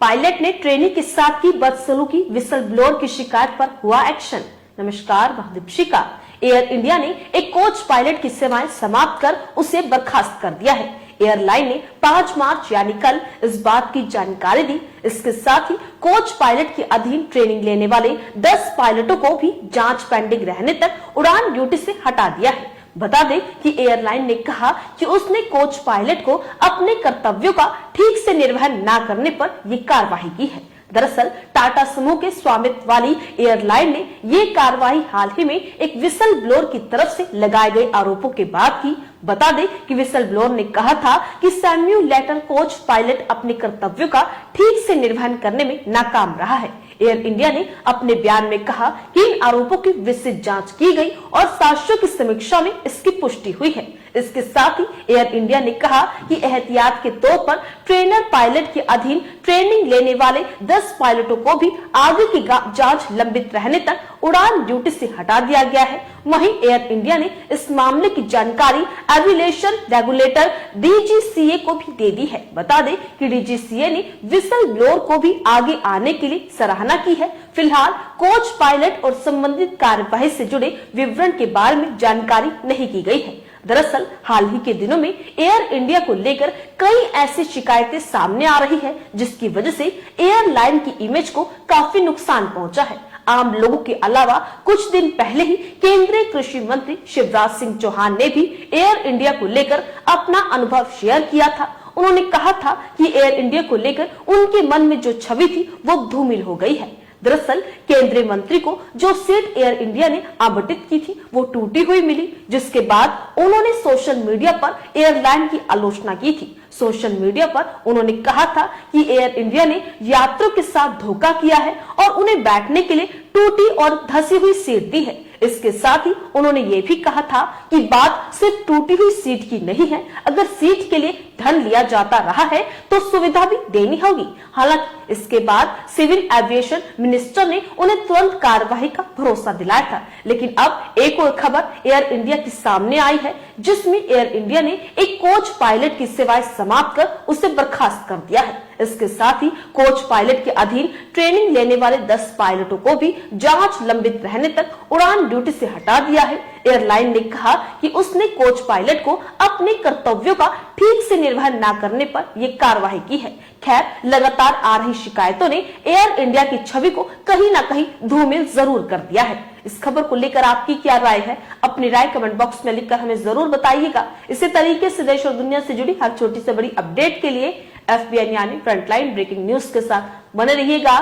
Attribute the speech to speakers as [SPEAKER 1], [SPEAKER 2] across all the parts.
[SPEAKER 1] Pilot ने trainee के साथ की बदसलूकी, विसल ब्लोअर की शिकायत पर हुआ एक्शन। नमस्कार, मैं दीपिका। एयर इंडिया ने एक कोच पायलट की सेवाएं समाप्त कर उसे बर्खास्त कर दिया है। एयरलाइन ने 5 मार्च यानी कल इस बात की जानकारी दी। इसके साथ ही कोच पायलट के अधीन ट्रेनिंग लेने वाले 10 पायलटों को भी जांच पेंडिंग रहने तक उड़ान ड्यूटी से हटा दिया है। बता दें कि एयरलाइन ने कहा कि उसने कोच पायलट को अपने कर्तव्यों का ठीक से निर्वहन न करने पर यह कार्रवाई की है। दरअसल टाटा समूह के स्वामित्व वाली एयरलाइन ने ये कार्रवाई हाल ही में एक विसल ब्लोअर की तरफ से लगाए गए आरोपों के बाद की। बता दें कि विसल ब्लोअर ने कहा था कि सिमुलेटर कोच पायलट अपने कर्तव्यों का ठीक से निर्वहन करने में नाकाम रहा है। एयर इंडिया ने अपने बयान में कहा कि इन आरोपों की विस्तृत जांच की गई और साक्ष्यों की समीक्षा में इसकी पुष्टि हुई है। इसके साथ ही एयर इंडिया ने कहा कि एहतियात के तौर पर ट्रेनर पायलट के अधीन ट्रेनिंग लेने वाले 10 पायलटों को भी आगे की जांच लंबित रहने तक उड़ान ड्यूटी से हटा दिया गया है। वहीं एयर इंडिया ने इस मामले की जानकारी एविएशन रेगुलेटर DGCA को भी दे दी है। बता दें कि DGCA ने विसल ब्लोअर को भी आगे आने के लिए सराहना की है। फिलहाल कोच पायलट और संबंधित कार्यवाही से जुड़े विवरण के बारे में जानकारी नहीं की गई है। दरअसल हाल ही के दिनों में एयर इंडिया को लेकर कई ऐसी शिकायतें सामने आ रही है, जिसकी वजह से एयरलाइन की इमेज को काफी नुकसान पहुंचा है। आम लोगों के अलावा कुछ दिन पहले ही केंद्रीय कृषि मंत्री शिवराज सिंह चौहान ने भी एयर इंडिया को लेकर अपना अनुभव शेयर किया था। उन्होंने कहा था कि एयर इंडिया को लेकर उनके मन में जो छवि थी वो धूमिल हो गई है। दरअसल केंद्रीय मंत्री को जो सीट एयर इंडिया ने आवंटित की थी वो टूटी हुई मिली, जिसके बाद उन्होंने सोशल मीडिया पर एयरलाइन की आलोचना की थी। सोशल मीडिया पर उन्होंने कहा था कि एयर इंडिया ने यात्रियों के साथ धोखा किया है और उन्हें बैठने के लिए टूटी और धसी हुई सीट दी है। इसके साथ ही उन्होंने ये भी कहा था कि बात सिर्फ टूटी हुई सीट की नहीं है, अगर सीट के लिए धन लिया जाता रहा है तो सुविधा भी देनी होगी। हालांकि इसके बाद सिविल एविएशन मिनिस्टर ने उन्हें तुरंत कार्रवाई का भरोसा दिलाया था। लेकिन अब एक और खबर एयर इंडिया की सामने आई है, जिसमें एयर इंडिया ने एक कोच पायलट की सेवाएं समाप्त कर उसे बर्खास्त कर दिया है। इसके साथ ही कोच पायलट के अधीन ट्रेनिंग लेने वाले 10 पायलटों को भी जांच लंबित रहने तक उड़ान ड्यूटी से हटा दिया है। एयरलाइन ने कहा कि उसने कोच पायलट को अपने कर्तव्यों का ठीक से निर्वहन न करने पर यह कार्रवाई की है। खैर, लगातार आ रही शिकायतों ने एयर इंडिया की छवि को कहीं ना कहीं धूमिल जरूर कर दिया है। इस खबर को लेकर आपकी क्या राय है? अपनी राय कमेंट बॉक्स में लिखकर हमें जरूर बताइएगा। इसी तरीके से देश और दुनिया से जुड़ी हर छोटी से बड़ी अपडेट के लिए FBN यानी फ्रंटलाइन ब्रेकिंग न्यूज के साथ बने रहिएगा।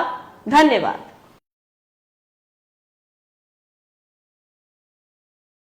[SPEAKER 1] धन्यवाद।